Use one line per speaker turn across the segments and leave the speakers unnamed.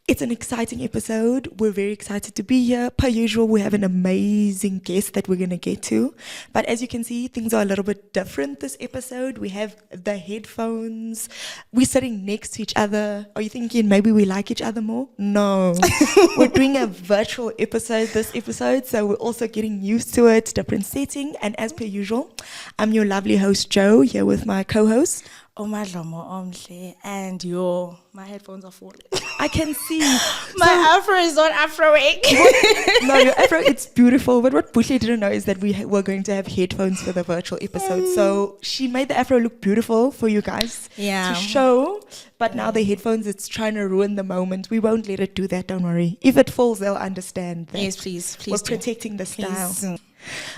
It's an exciting episode. We're very excited to be here. Per usual, we have an amazing guest that we're going to get to. But as you can see, things are a little bit different this episode. We have the headphones. We're sitting next to each other. Are you thinking maybe we like each other more? No. We're doing a virtual episode this episode, so we're also getting used to it, different setting. And as per usual, I'm your lovely host, Joe, here with my co-host.
And my headphones are falling.
I can see.
My afro is not afroing.
No, your afro, it's beautiful. But what Bushle didn't know is that we were going to have headphones for the virtual episode. So she made the afro look beautiful for you guys to show. But now the headphones, it's trying to ruin the moment. We won't let it do that, don't worry. If it falls, they'll understand that.
Yes, please.
We're protecting the style.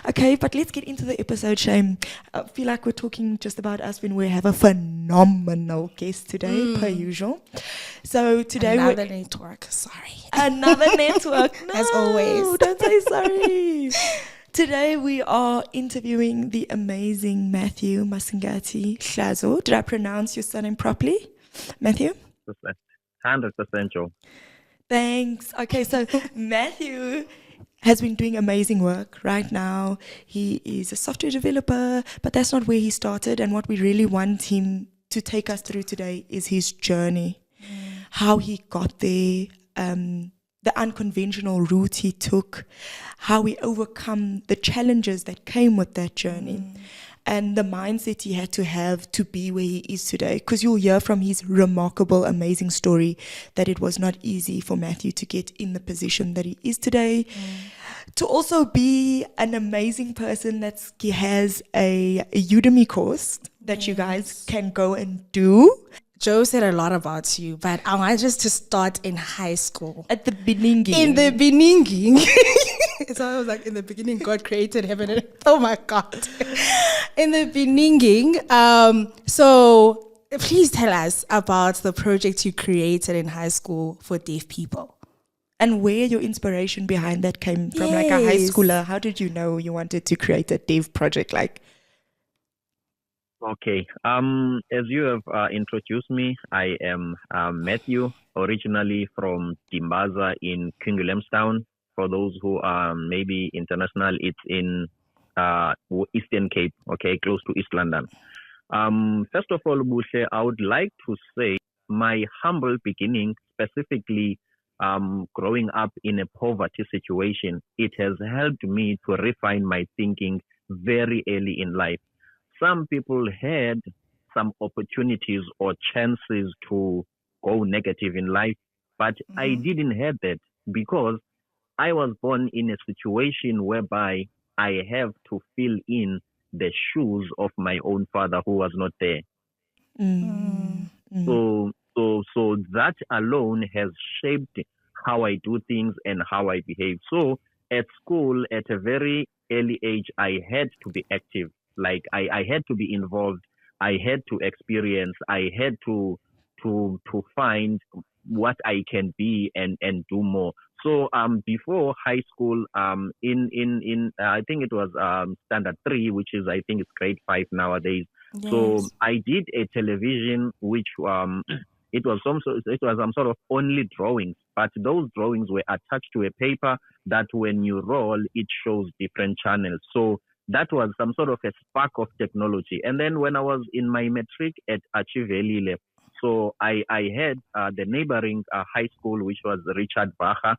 Okay, but let's get into the episode, Shame. I feel like we're talking just about us when we have a phenomenal guest today, per usual. So today
Another network, sorry.
Another network. No,
as always.
Don't say sorry. Today we are interviewing the amazing Matthew Hlazo. Did I pronounce your surname properly, Matthew?
100% Joe.
Thanks. Okay, so Matthew has been doing amazing work right now. He is a software developer, but that's not where he started. And what we really want him to take us through today is his journey, how he got there, the unconventional route he took, how he overcome the challenges that came with that journey, and the mindset he had to have to be where he is today. Because you'll hear from his remarkable, amazing story that it was not easy for Matthew to get in the position that he is today. To also be an amazing person he has a Udemy course that you guys can go and do.
Joe said a lot about you, but I want just to start in high school.
At the beginning.
In the beginning. So I was like, in the beginning, God created heaven and earth. Oh my God. In the beginning. So please tell us about the project you created in high school for deaf people.
And where your inspiration behind that came from, like a high schooler. How did you know you wanted to create a deaf project?
Okay. As you have introduced me, I am Matthew, originally from Dimbaza in King Williamstown. For those who are maybe international, it's in Eastern Cape, okay, close to East London. First of all, Bushe, I would like to say my humble beginning, specifically growing up in a poverty situation, it has helped me to refine my thinking very early in life. Some people had some opportunities or chances to go negative in life, but I didn't have that because I was born in a situation whereby I have to fill in the shoes of my own father who was not there. So that alone has shaped how I do things and how I behave. So at school, at a very early age, I had to be active. Like I had to be involved. I had to experience. I had to find what I can be and do more. So before high school, in I think it was standard 3, which is I think it's grade 5 nowadays. Yes. So I did a television which it was some sort of only drawings, but those drawings were attached to a paper that when you roll, it shows different channels. So that was some sort of a spark of technology. And then when I was in my matric at Achiveli, so I had the neighboring high school, which was Richard Bacher.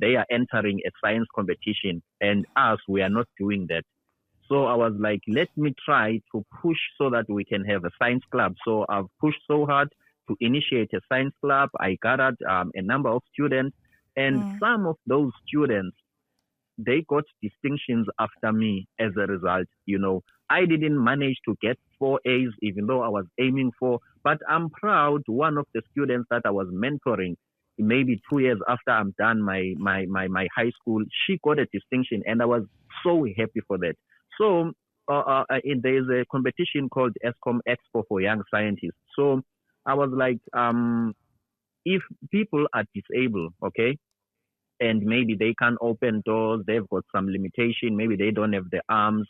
They are entering a science competition, and we are not doing that. So I was like, let me try to push so that we can have a science club. So I've pushed so hard to initiate a science club. I gathered a number of students, and some of those students, they got distinctions after me as a result. I didn't manage to get 4 A's, even though I was aiming for, but I'm proud. One of the students that I was mentoring, maybe 2 years after I'm done my high school, she got a distinction, and I was so happy for that. So there's a competition called ESCOM Expo for Young Scientists. So I was like, if people are disabled, okay, and maybe they can't open doors, they've got some limitation, maybe they don't have the arms,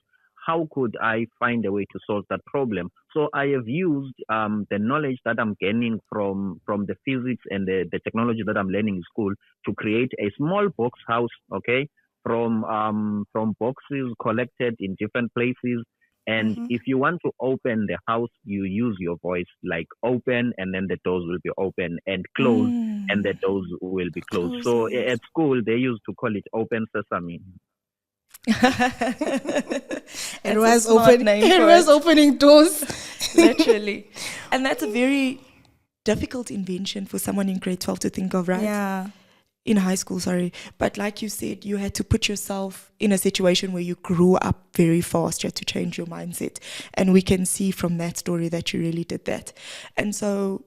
how could I find a way to solve that problem? So I have used the knowledge that I'm gaining from the physics and the technology that I'm learning in school to create a small box house, okay, from boxes collected in different places. And if you want to open the house, you use your voice, like open, and then the doors will be open, and close, and the doors will be closed. So at school, they used to call it open sesame.
It was opening doors.
Literally. And that's a very difficult invention for someone in grade 12 to think of, right?
Yeah.
In high school, sorry. But like you said, you had to put yourself in a situation where you grew up very fast. You had to change your mindset. And we can see from that story that you really did that. And so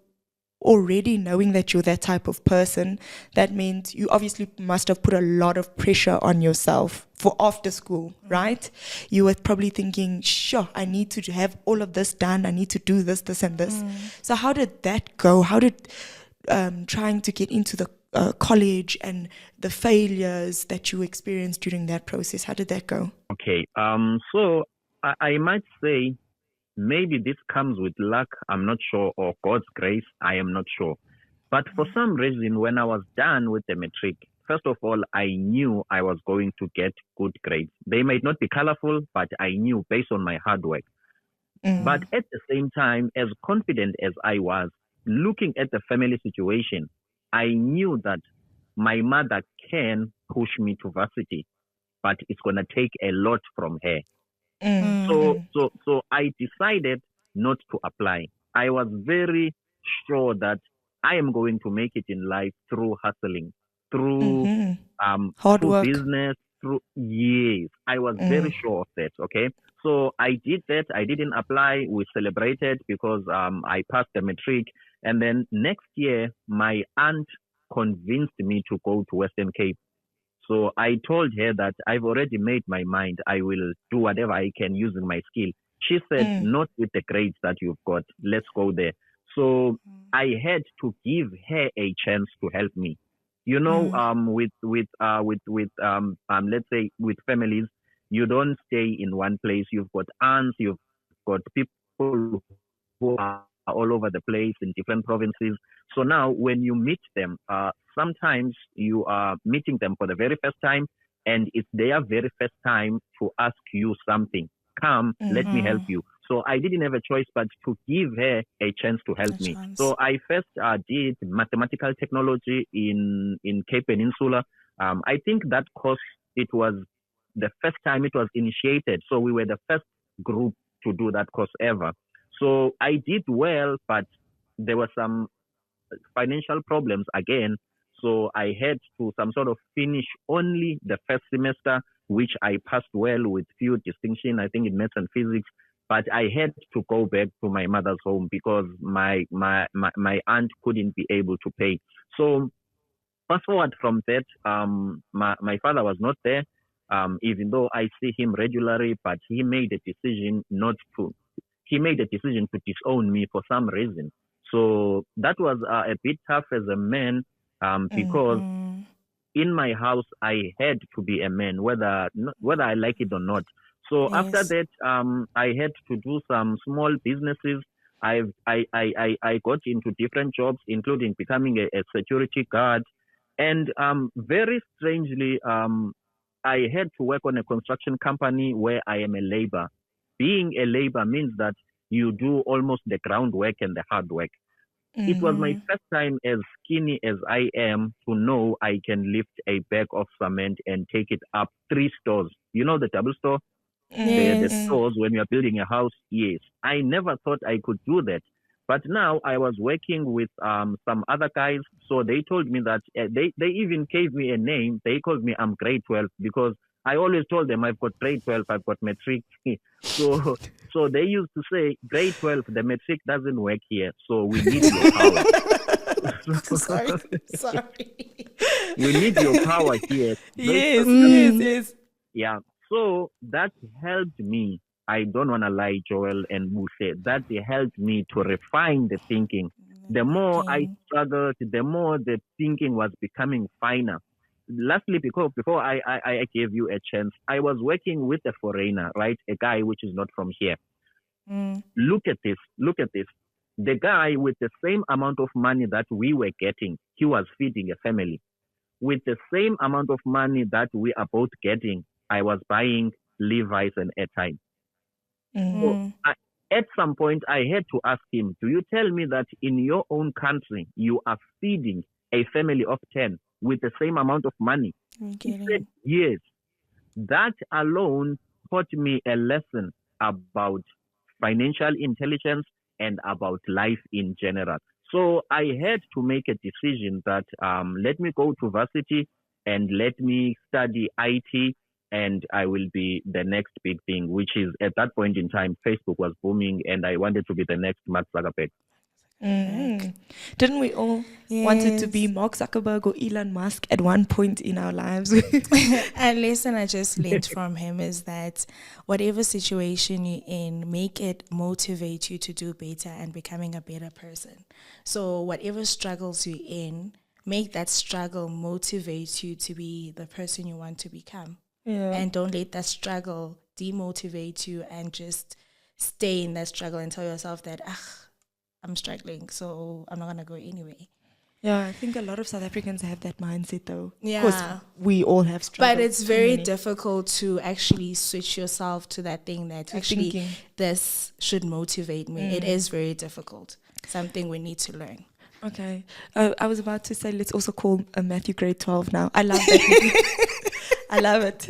already knowing that you're that type of person, that means you obviously must have put a lot of pressure on yourself for after school, right? You were probably thinking, sure, I need to have all of this done. I need to do this, this, and this. So how did that go? How did trying to get into the college and the failures that you experienced during that process, how did that go?
Okay. So I might say maybe this comes with luck, I'm not sure, or God's grace, I am not sure. But for some reason, when I was done with the matric, first of all, I knew I was going to get good grades. They might not be colorful, but I knew based on my hard work. But at the same time, as confident as I was, looking at the family situation, I knew that my mother can push me to varsity, but it's going to take a lot from her. So I decided not to apply. I was very sure that I am going to make it in life through hustling, through
hard
through
work,
business, yes. I was very sure of that. Okay, so I did that. I didn't apply. We celebrated because I passed the matric, and then next year my aunt convinced me to go to Western Cape. So I told her that I've already made my mind. I will do whatever I can using my skill. She said, not with the grades that you've got. Let's go there. So I had to give her a chance to help me. You know, let's say with families, you don't stay in one place. You've got aunts, you've got people who are all over the place in different provinces. So now when you meet them, sometimes you are meeting them for the very first time, and it's their very first time to ask you something. Come, let me help you. So I didn't have a choice but to give her a chance to help me. So I first did mathematical technology in Cape Peninsula. I think that course, it was the first time it was initiated. So we were the first group to do that course ever. So I did well, but there were some financial problems again. So I had to some sort of finish only the first semester, which I passed well with few distinction, I think in maths and physics. But I had to go back to my mother's home because my aunt couldn't be able to pay. So fast forward from that, my father was not there, even though I see him regularly, but he made a decision to disown me for some reason. So that was a bit tough as a man, because in my house I had to be a man, whether I like it or not. So after that, I had to do some small businesses. I got into different jobs, including becoming a security guard, and very strangely, I had to work on a construction company where I am a labor. Being a labor means that you do almost the groundwork and the hard work. It was my first time, as skinny as I am, to know I can lift a bag of cement and take it up 3 stores. You know the double store? The stores when you're building a house? Yes. I never thought I could do that. But now I was working with some other guys. So they told me that they even gave me a name. They called me I'm grade 12 because I always told them I've got grade 12, I've got matric. So they used to say, grade 12, the matric doesn't work here. So we need your power.
Sorry.
We need your power here.
Yes.
Yeah. So that helped me. I don't want to lie, Joel and Muse. That helped me to refine the thinking. The more I struggled, the more the thinking was becoming finer. lastly, because before I gave you a chance, I was working with a foreigner, right? A guy which is not from here. Look at this. Look at this. The guy with the same amount of money that we were getting, he was feeding a family. With the same amount of money that we are both getting, I was buying Levi's and airtime. So at some point, I had to ask him, do you tell me that in your own country, you are feeding a family of 10 with the same amount of money? He said, yes. That alone taught me a lesson about financial intelligence and about life in general. So I had to make a decision that let me go to varsity and let me study IT, and I will be the next big thing, which is at that point in time, Facebook was booming and I wanted to be the next Mark Zuckerberg.
Didn't we all wanted to be Mark Zuckerberg or Elon Musk at one point in our lives?
A lesson I just learned from him is that whatever situation you're in, make it motivate you to do better and becoming a better person. So whatever struggles you're in, make that struggle motivate you to be the person you want to become.
Yeah.
And don't let that struggle demotivate you and just stay in that struggle and tell yourself that, I'm struggling, so I'm not going to go anyway.
Yeah, I think a lot of South Africans have that mindset though.
Yeah.
Because we all have struggled.
But it's very difficult to actually switch yourself to that thing that actually
thinking.
This should motivate me. It is very difficult. Something we need to learn.
Okay. I was about to say, let's also call Matthew grade 12 now. I love that. I love it.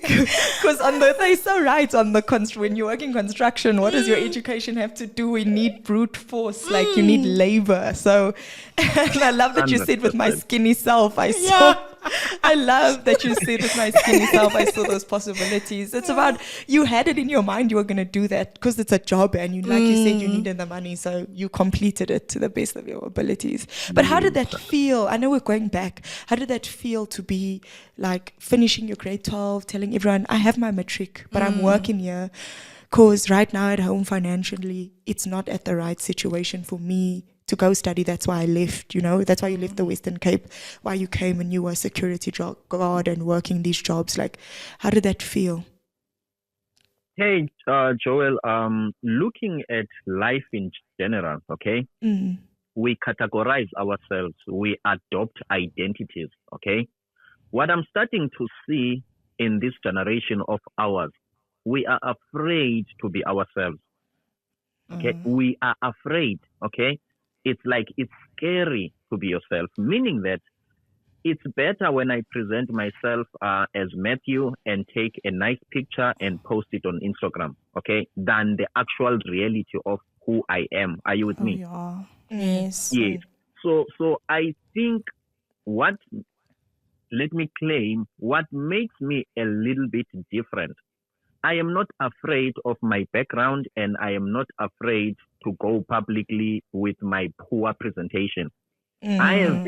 Because they're so right on the when you work in construction, what does your education have to do? We need brute force, like you need labor. So, and I love that you said with my skinny self, I love that you said with my skinny self, I saw those possibilities. It's about, you had it in your mind, you were going to do that because it's a job and you, like you said, you needed the money. So you completed it to the best of your abilities. But how did that feel? I know we're going back. How did that feel to be like finishing your grade 12, telling everyone, I have my matric, but I'm working here because right now at home financially, it's not at the right situation for me to go study. That's why I left, that's why you left the Western Cape, why you came and you were a security guard and working these jobs. Like, how did that feel?
Hey, Joel, looking at life in general, okay, we categorize ourselves, we adopt identities, okay. What I'm starting to see in this generation of ours, we are afraid to be ourselves, okay. We are afraid, okay. It's like it's scary to be yourself, meaning that it's better when I present myself as Matthew and take a nice picture and post it on Instagram, okay, than the actual reality of who I am. Are you with me?
Yeah. Yes.
Yes. So I think what makes me a little bit different, I am not afraid of my background and I am not afraid to go publicly with my poor presentation. I have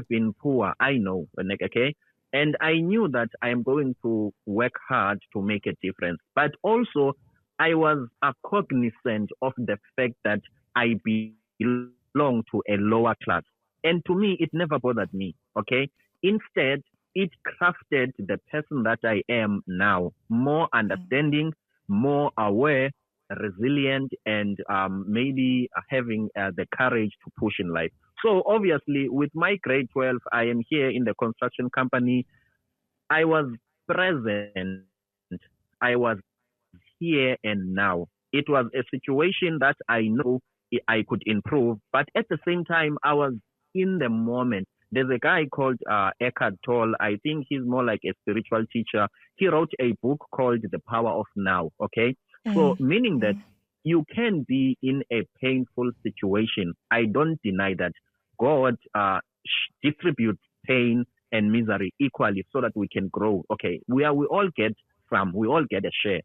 been poor, I know, okay? And I knew that I am going to work hard to make a difference. But also, I was cognizant of the fact that I belong to a lower class. And to me, it never bothered me, okay? Instead, it crafted the person that I am now, more understanding, more aware, resilient, and maybe having the courage to push in life. So obviously, with my grade 12, I am here in the construction company. I was present. I was here and now. It was a situation that I know I could improve, but at the same time, I was in the moment. There's a guy called Eckhart Tolle. I think he's more like a spiritual teacher. He wrote a book called The Power of Now, okay? So meaning that you can be in a painful situation. I don't deny that. God distributes pain and misery equally so that we can grow. Okay, we all get a share.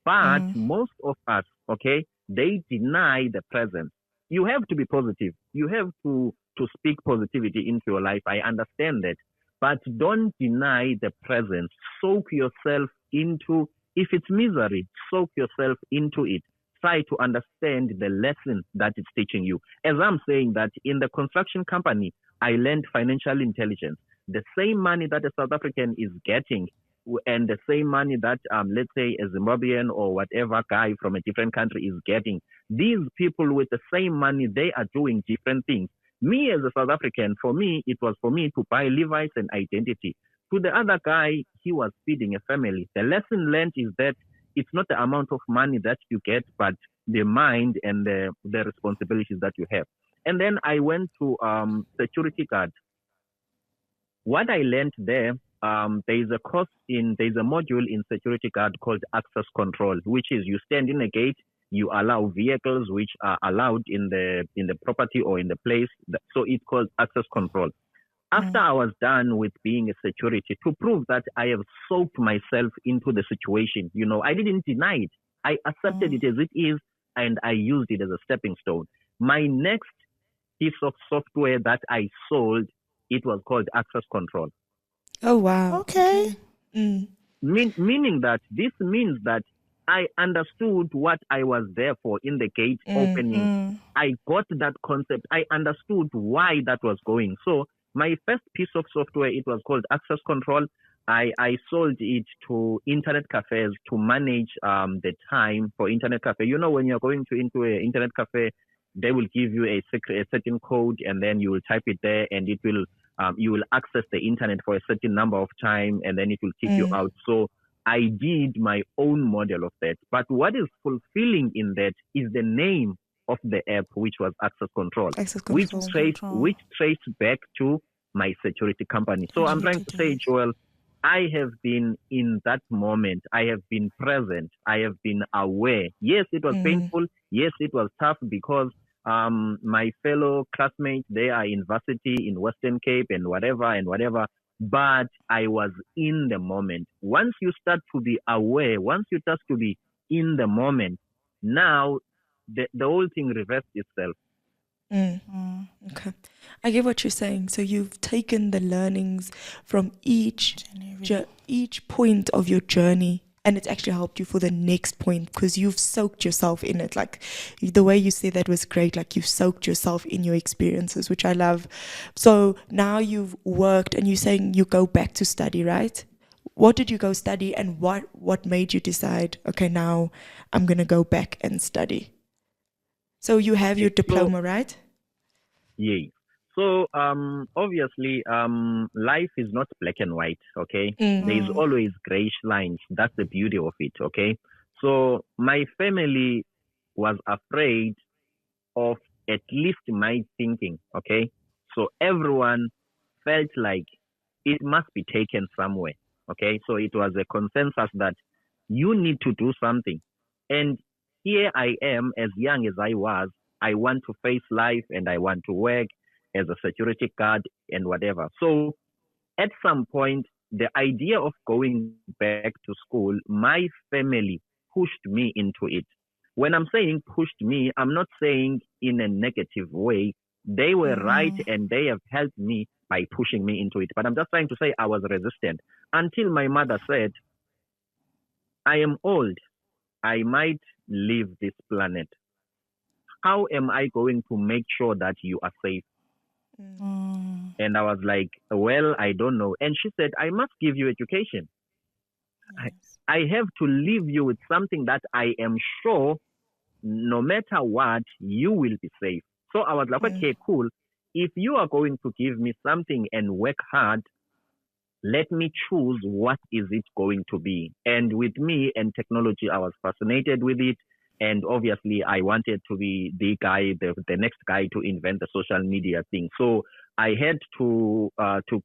But most of us, okay, they deny the present. You have to be positive. You have to speak positivity into your life. I understand that. But don't deny the present. Soak yourself into, if it's misery, soak yourself into it. try to understand the lesson that it's teaching you. As I'm saying that in the construction company, I learned financial intelligence. The same money that a South African is getting and the same money that, let's say, a Zimbabwean or whatever guy from a different country is getting, these people with the same money, they are doing different things. Me as a South African, for me, it was for me to buy Levi's and identity. To the other guy, he was feeding a family. The lesson learned is that it's not the amount of money that you get, but the mind and the responsibilities that you have. And then I went to security guard. What I learned there, there's a module in security guard called access control, which is you stand in a gate, you allow vehicles which are allowed in the property or in the place. So it's called access control. After I was done with being a security, to prove that I have soaked myself into the situation, I didn't deny it. I accepted it as it is, and I used it as a stepping stone. My next piece of software that I sold, it was called access control.
Oh, wow.
Okay.
Meaning that this means that I understood what I was there for in the gate opening. I got that concept. I understood why that was going. So my first piece of software, it was called access control. I sold it to internet cafes to manage the time for internet cafe. When you're going into an internet cafe, they will give you a certain code, and then you will type it there, and it will you will access the internet for a certain number of time, and then it will kick you out. So I did my own model of that. But what is fulfilling in that is the name of the app, which was access control, which traced back to my security company. So I'm trying to say, Joel, I have been in that moment. I have been present. I have been aware. Yes, it was painful. Yes, it was tough because my fellow classmates, they are in varsity in Western Cape and whatever. But I was in the moment. Once you start to be aware, once you start to be in the moment, now the whole thing reversed itself.
Okay. I get what you're saying. So you've taken the learnings from each point of your journey, and it's actually helped you for the next point because you've soaked yourself in it. Like the way you said that was great. Like you've soaked yourself in your experiences, which I love. So now you've worked and you're saying you go back to study, right? What did you go study, and what made you decide, okay, now I'm going to go back and study? So you have your diploma, right?
Yeah. So obviously, life is not black and white, okay? There's always grayish lines. That's the beauty of it, okay? So my family was afraid of at least my thinking, okay? So everyone felt like it must be taken somewhere, okay? So it was a consensus that you need to do something. And here I am, as young as I was, I want to face life and I want to work as a security guard and whatever. So at some point, the idea of going back to school, my family pushed me into it. When I'm saying pushed me, I'm not saying in a negative way. They were right and they have helped me by pushing me into it. But I'm just trying to say I was resistant until my mother said, I am old. I might leave this planet. How am I going to make sure that you are safe? And I was like, well, I don't know. And she said, I must give you education. I have to leave you with something that I am sure, no matter what, you will be safe. So I was like, okay, cool. If you are going to give me something and work hard, let me choose what is it going to be. And with me and technology, I was fascinated with it. And obviously, I wanted to be the guy, the next guy to invent the social media thing. So I had to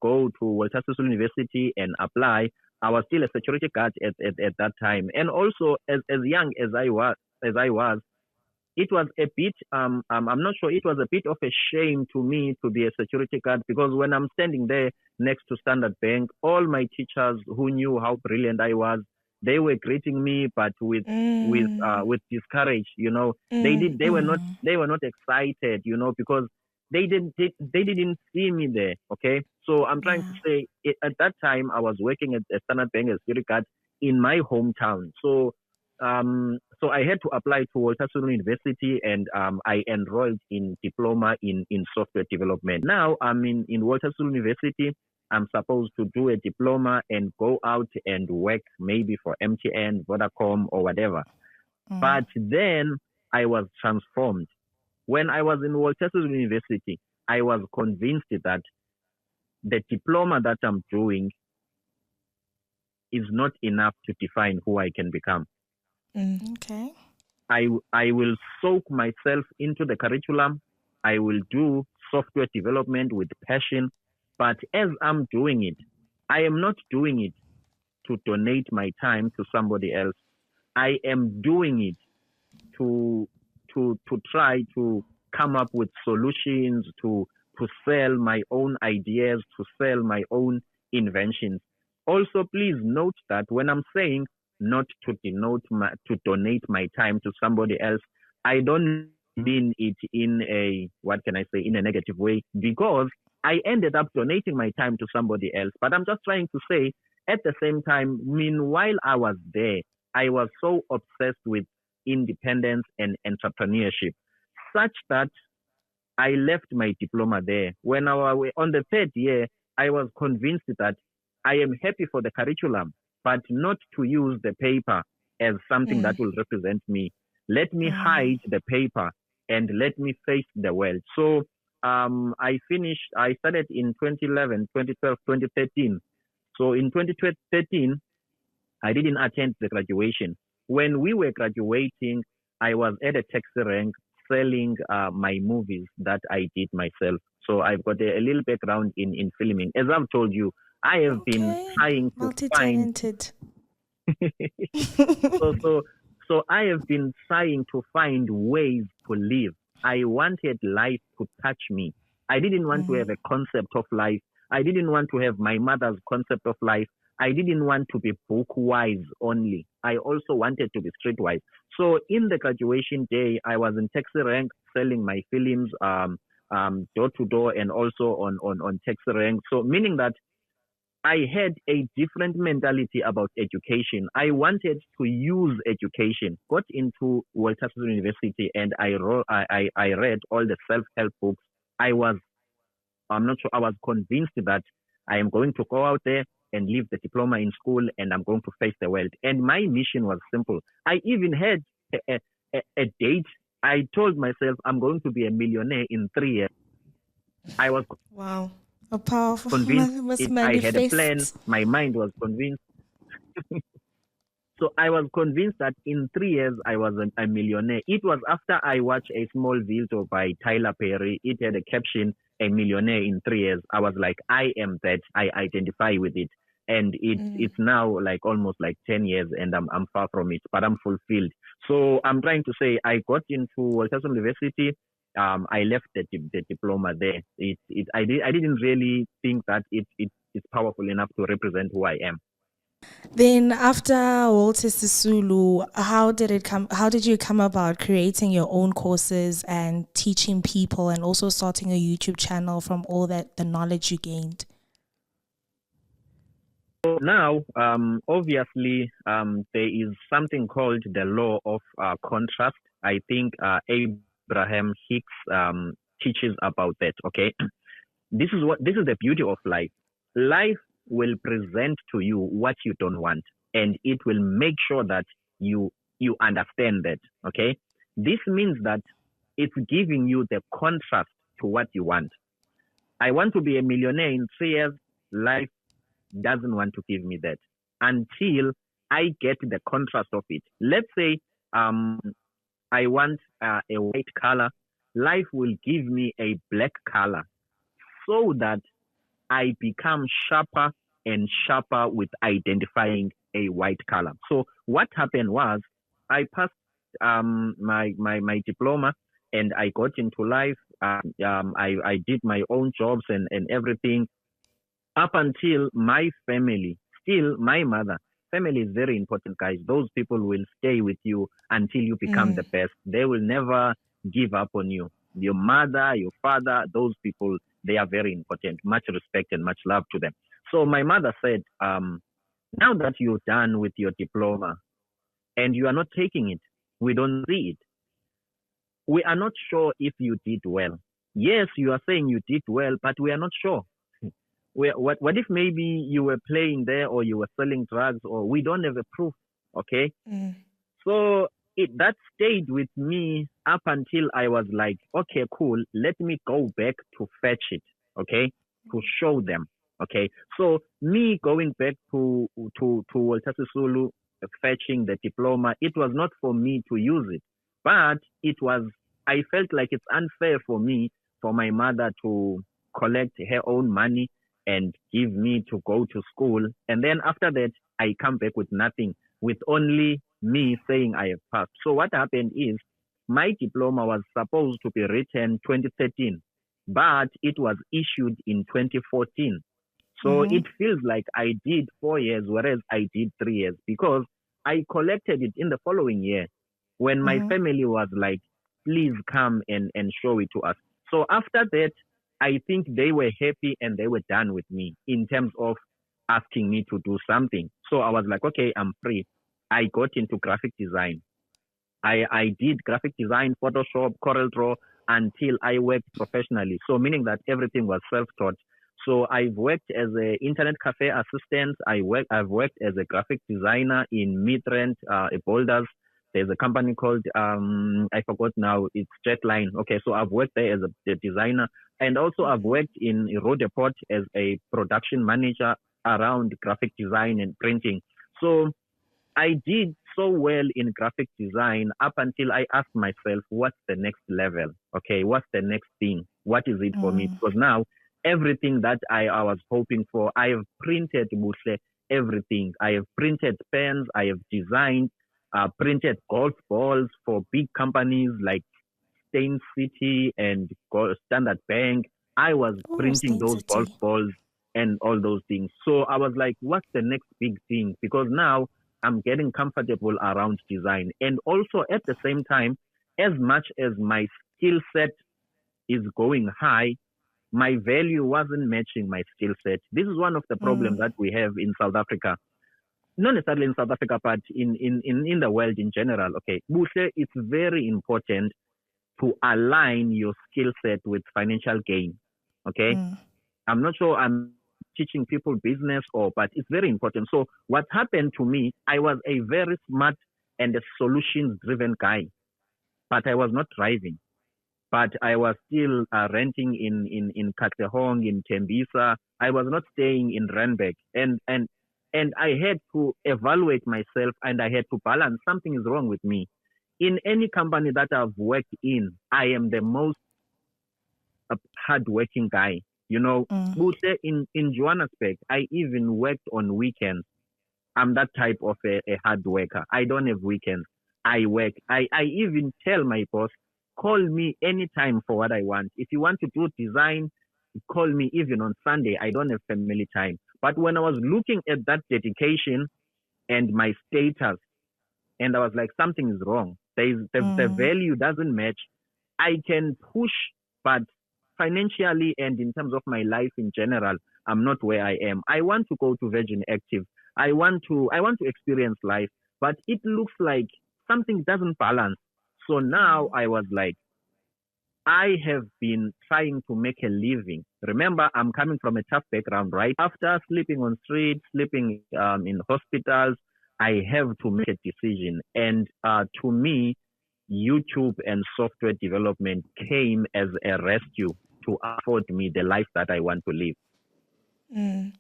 go to Walter Sisulu University and apply. I was still a security guard at that time. And also, as young as I was, it was a bit, I'm not sure, it was a bit of a shame to me to be a security guard, because when I'm standing there next to Standard Bank, all my teachers who knew how brilliant I was, they were greeting me, but with discourage, they were not excited, because they didn't see me there. Okay. So I'm trying to say at that time I was working at Standard Bank as security guard in my hometown. So So I had to apply to Walter Sisulu University, and I enrolled in diploma in software development. Now I'm in Walter Sisulu University. I'm supposed to do a diploma and go out and work maybe for MTN, Vodacom, or whatever. But then I was transformed. When I was in Walter Sisulu University, I was convinced that the diploma that I'm doing is not enough to define who I can become.
Okay.
I will soak myself into the curriculum. I will do software development with passion. But as I'm doing it, I am not doing it to donate my time to somebody else. I am doing it to try to come up with solutions, to sell my own ideas, to sell my own inventions. Also, please note that when I'm saying not to donate my time to somebody else, I don't mean it in a, what can I say, in a negative way, because I ended up donating my time to somebody else. But I'm just trying to say, at the same time, meanwhile I was there, I was so obsessed with independence and entrepreneurship, such that I left my diploma there. When I was on the third year, I was convinced that I am happy for the curriculum, but not to use the paper as something that will represent me. Let me hide the paper and let me face the world. So I started in 2011, 2012, 2013. So in 2013, I didn't attend the graduation. When we were graduating, I was at a taxi rank selling my movies that I did myself. So I've got a little background in filming. As I've told you, I have been trying to find so I have been trying to find ways to live. I wanted life to touch me. I didn't want to have a concept of life. I didn't want to have my mother's concept of life. I didn't want to be book-wise only. I also wanted to be streetwise. So in the graduation day, I was in taxi rank selling my films door to door and also on taxi rank. So meaning that I had a different mentality about education. I wanted to use education. Got into Walter Sisulu University and I read all the self-help books. I was convinced that I am going to go out there and leave the diploma in school and I'm going to face the world. And my mission was simple. I even had a date. I told myself I'm going to be a millionaire in 3 years. I was
a powerful
convinced I had a plan. My mind was convinced. So I was convinced that in 3 years I was a millionaire. It was after I watched a small video by Tyler Perry. It had a caption, "A millionaire in 3 years." I was like, I am that. I identify with it. And it's now like almost like 10 years and I'm far from it, but I'm fulfilled. So I'm trying to say I got into Walter Sisulu University. I left the diploma there. I didn't really think that it's powerful enough to represent who I am.
Then after Walter Sisulu, how did you come about creating your own courses and teaching people and also starting a YouTube channel from all the knowledge you gained?
So now, obviously, there is something called the law of contrast. I think Abraham Hicks teaches about that. Okay, this is the beauty of life. Life will present to you what you don't want, and it will make sure that you understand that. Okay, this means that it's giving you the contrast to what you want. I want to be a millionaire in 3 years. Life doesn't want to give me that until I get the contrast of it. Let's say I want a white color. Life will give me a black color so that I become sharper and sharper with identifying a white color. So what happened was I passed my diploma and I got into life. I did my own jobs and everything up until my family, still my mother. Family is very important, guys. Those people will stay with you until you become the best. They will never give up on you. Your mother, your father, those people, they are very important. Much respect and much love to them. So my mother said, now that you're done with your diploma and you are not taking it, We don't see it. We are not sure if you did well. Yes, you are saying you did well, but we are not sure. What if maybe you were playing there or you were selling drugs, or we don't have a proof, okay? So that stayed with me up until I was like, okay, cool, let me go back to fetch it, okay, to show them, okay? So me going back to Walter Sisulu, fetching the diploma, it was not for me to use it, but I felt like it's unfair for me, for my mother to collect her own money and give me to go to school. And then after that, I come back with nothing, with only me saying I have passed. So what happened is my diploma was supposed to be written 2013, but it was issued in 2014. So it feels like I did 4 years, whereas I did 3 years, because I collected it in the following year when my family was like, please come and show it to us. So after that, I think they were happy and they were done with me in terms of asking me to do something. So I was like, okay, I'm free. I got into graphic design. I did graphic design, Photoshop, CorelDRAW, until I worked professionally. So meaning that everything was self-taught. So I've worked as an internet cafe assistant. I've worked as a graphic designer in Midrand, Boulders. There's a company called, I forgot now, it's Jetline. Okay, so I've worked there as a designer. And also I've worked in Rodeport as a production manager around graphic design and printing. So I did so well in graphic design up until I asked myself, what's the next level? Okay, what's the next thing? What is it for me? Because now everything that I was hoping for, I have printed everything. I have printed pens, I have designed, printed golf balls for big companies like Stain City and Standard Bank. I was printing those golf balls and all those things. So I was like, what's the next big thing? Because now I'm getting comfortable around design. And also at the same time, as much as my skill set is going high, my value wasn't matching my skill set. This is one of the problems that we have in South Africa. Not necessarily in South Africa, but in the world in general. Okay, it's very important to align your skill set with financial gain. Okay, I'm not sure I'm teaching people business but it's very important. So what happened to me, I was a very smart and a solutions-driven guy, but I was not driving. But I was still renting in Katlehong, in Tembisa. I was not staying in Randburg. And I had to evaluate myself and I had to balance. Something is wrong with me. In any company that I've worked in, I am the most hardworking guy. You know, in Johannesburg, I even worked on weekends. I'm that type of a hard worker. I don't have weekends. I work. I even tell my boss, call me anytime for what I want. If you want to do design, call me even on Sunday. I don't have family time. But when I was looking at that dedication and my status, and I was like, something is wrong. The value doesn't match. I can push, but financially and in terms of my life in general, I'm not where I am. I want to go to Virgin Active. I want to experience life, but it looks like something doesn't balance. So now I was like, I have been trying to make a living. Remember, I'm coming from a tough background, right? After sleeping on streets, sleeping in hospitals, I have to make a decision. And to me, YouTube and software development came as a rescue to afford me the life that I want to live.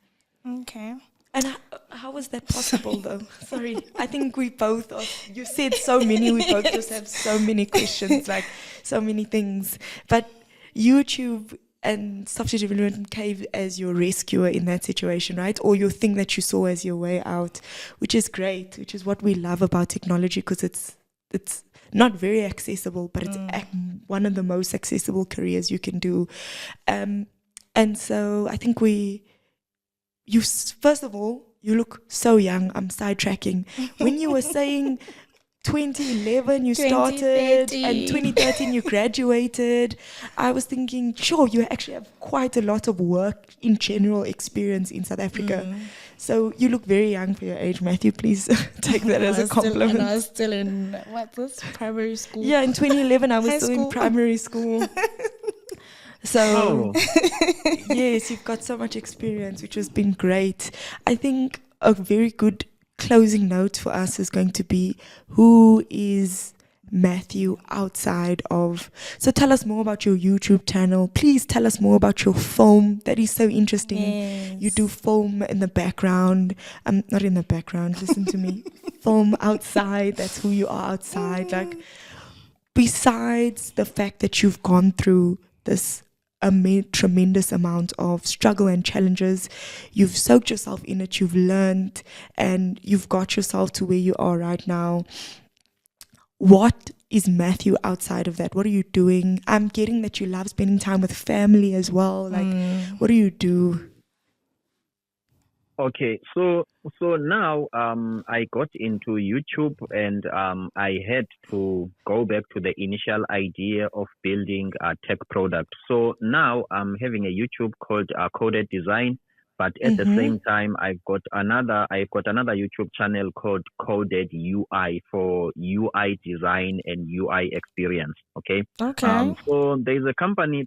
Okay.
And how was that possible, though? Sorry, I think we both you said so many, we both just have so many questions, like so many things. But YouTube and software development came as your rescuer in that situation, right? Or your thing that you saw as your way out, which is great, which is what we love about technology, because it's not very accessible, but it's one of the most accessible careers you can do. And so I think first of all, you look so young. I'm sidetracking. When you were saying 2011 you started,
2013.
and 2013 you graduated. I was thinking, sure, you actually have quite a lot of work in general experience in South Africa. So you look very young for your age, Matthew. Please take that as a compliment.
I was still in, what's this, primary school?
Yeah, in 2011 I was
High
still
school.
in primary school. So yes, you've got so much experience, which has been great. I think a very good closing note for us is going to be, who is Matthew outside of? So tell us more about your YouTube channel. Please tell us more about your film. That is so interesting.
Yes.
You do film in the background. Not in the background, listen to me. Film outside, that's who you are outside. Like, besides the fact that you've gone through this tremendous amount of struggle and challenges, you've soaked yourself in it, you've learned, and you've got yourself to where you are right now. What is Matthew outside of that? What are you doing? I'm getting that you love spending time with family as well. Like, what do you do?
Okay, so now I got into YouTube, and I had to go back to the initial idea of building a tech product. So now I'm having a YouTube called Coded Design, but at the same time I've got another YouTube channel called Coded UI for UI design and UI experience. Okay. So there's a company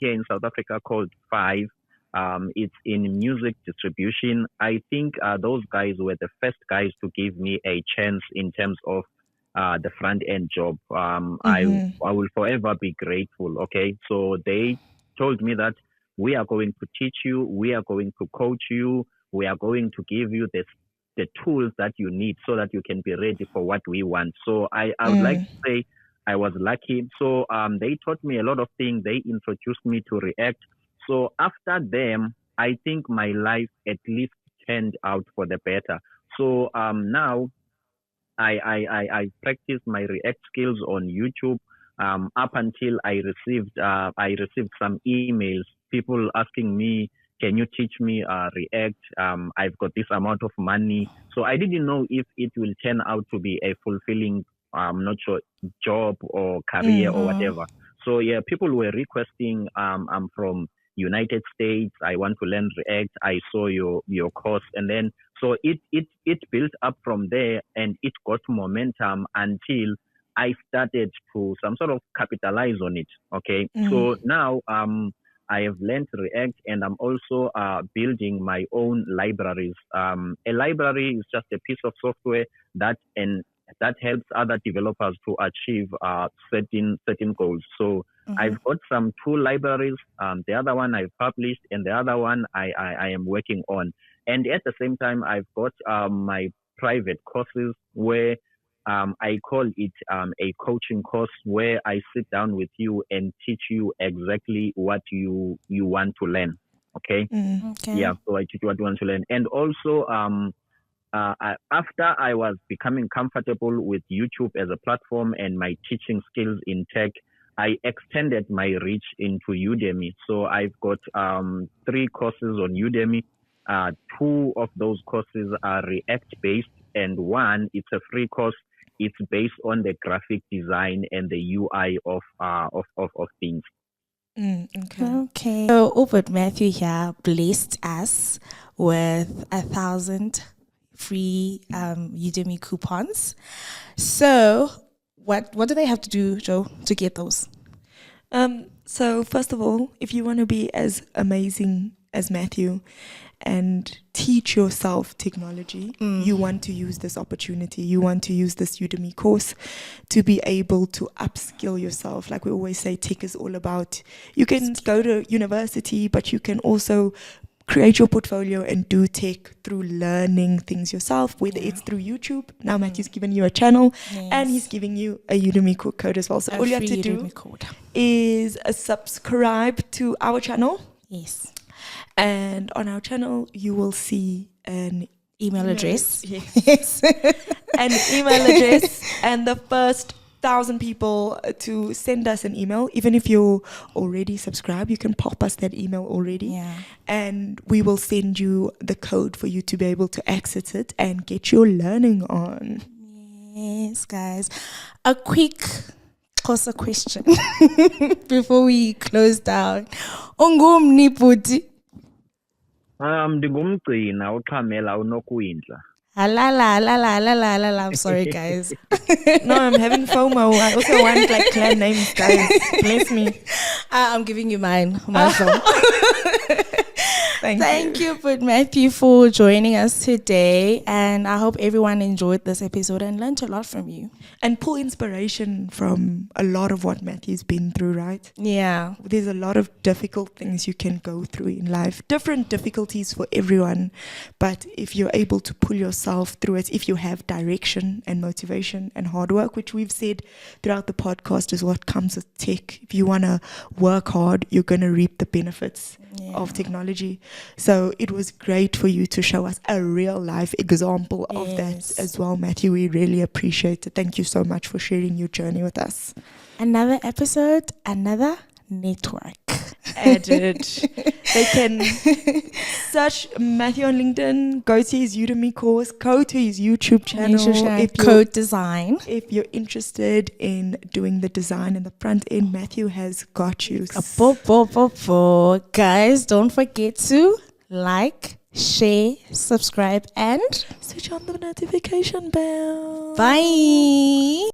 here in South Africa called Five. It's in music distribution. I think those guys were the first guys to give me a chance in terms of the front end job. I will forever be grateful. Okay, so they told me that we are going to teach you, we are going to coach you, we are going to give you the tools that you need so that you can be ready for what we want. So I would like to say I was lucky. So they taught me a lot of things. They introduced me to React. So after them, I think my life at least turned out for the better. So now I practice my React skills on YouTube. Up until I received some emails, people asking me, can you teach me React? I've got this amount of money. So I didn't know if it will turn out to be a fulfilling, not sure, job or career or whatever. So yeah, people were requesting, I'm from United States, I want to learn React. I saw your course, and then so it built up from there, and it got momentum until I started to some sort of capitalize on it. Okay, so now I have learned React, and I'm also building my own libraries. A library is just a piece of software that helps other developers to achieve certain goals. So I've got some 2 libraries. The other one I've published, and the other one I am working on. And at the same time, I've got my private courses where I call it a coaching course, where I sit down with you and teach you exactly what you want to learn. Okay? Yeah, so I teach you what you want to learn. And also, after I was becoming comfortable with YouTube as a platform and my teaching skills in tech, I extended my reach into Udemy. So I've got 3 courses on Udemy. 2 of those courses are React based, and 1, it's a free course. It's based on the graphic design and the UI of things.
Okay. So Ubert Matthew here blessed us with 1,000 free Udemy coupons. So what do they have to do, Joe, to get those?
So first of all, if you want to be as amazing as Matthew and teach yourself technology, you want to use this opportunity. You want to use this Udemy course to be able to upskill yourself. Like we always say, tech is all about, you can go to university, but you can also create your portfolio and do tech through learning things yourself, whether it's through YouTube. Now Matthew's given you a channel, and he's giving you a Udemy code as well. So all you have to do is subscribe to our channel.
Yes.
And on our channel, you will see an
email address.
Yes. An email address, and the first 1,000 people to send us an email. Even if you're already subscribed, you can pop us that email already, and we will send you the code for you to be able to access it and get your learning on.
Yes, guys. A quick Xhosa question before we close down. Ungumni bhuti?
Ndingumgcina uqhamela unokwindla.
Halala. I'm sorry, guys.
No, I'm having FOMO. I also want like clan names, guys. Bless me.
I'm giving you mine. My phone.
Thank you.
you, but Matthew, for joining us today. And I hope everyone enjoyed this episode and learned a lot from you.
And pull inspiration from a lot of what Matthew's been through, right?
Yeah.
There's a lot of difficult things you can go through in life, different difficulties for everyone. But if you're able to pull yourself through it, if you have direction and motivation and hard work, which we've said throughout the podcast is what comes with tech. If you want to work hard, you're going to reap the benefits of technology. So it was great for you to show us a real life example of that as well, Matthew. We really appreciate it. Thank you so much for sharing your journey with us.
Another episode, another network
added. They can search Matthew on LinkedIn, go to his Udemy course, go to his YouTube channel.
Code Design.
If you're interested in doing the design in the front end, Matthew has got you.
Guys, don't forget to like, share, subscribe, and
switch on the notification bell.
Bye.